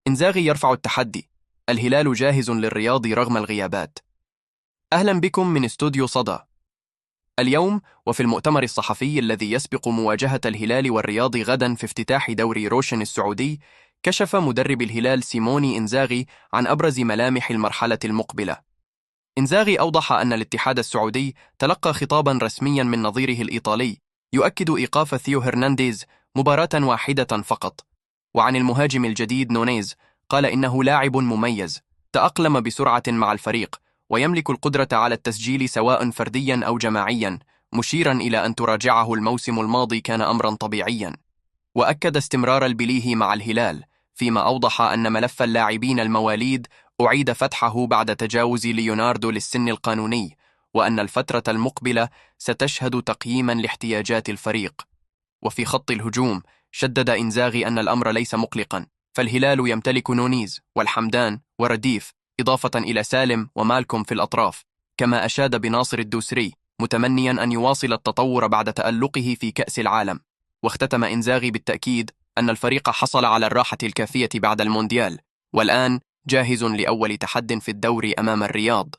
إنزاغي يرفع التحدي. الهلال جاهز للرياض رغم الغيابات. أهلا بكم من استوديو صدى. اليوم وفي المؤتمر الصحفي الذي يسبق مواجهة الهلال والرياض غدا في افتتاح دوري روشن السعودي، كشف مدرب الهلال سيموني إنزاغي عن أبرز ملامح المرحلة المقبلة. إنزاغي أوضح أن الاتحاد السعودي تلقى خطابا رسميا من نظيره الإيطالي يؤكد إيقاف ثيو هرنانديز مباراة واحدة فقط. وعن المهاجم الجديد نونيز قال إنه لاعب مميز تأقلم بسرعة مع الفريق ويملك القدرة على التسجيل سواء فرديا أو جماعيا، مشيرا إلى أن تراجعه الموسم الماضي كان أمرا طبيعيا. وأكد استمرار البليهي مع الهلال، فيما أوضح أن ملف اللاعبين المواليد أعيد فتحه بعد تجاوز ليوناردو للسن القانوني، وأن الفترة المقبلة ستشهد تقييما لاحتياجات الفريق. وفي خط الهجوم شدد إنزاغي أن الأمر ليس مقلقا، فالهلال يمتلك نونيز والحمدان ورديف، إضافة إلى سالم ومالكم في الأطراف، كما أشاد بناصر الدوسري متمنيا أن يواصل التطور بعد تألقه في كأس العالم. واختتم إنزاغي بالتأكيد أن الفريق حصل على الراحة الكافية بعد المونديال، والآن جاهز لأول تحد في الدوري أمام الرياض.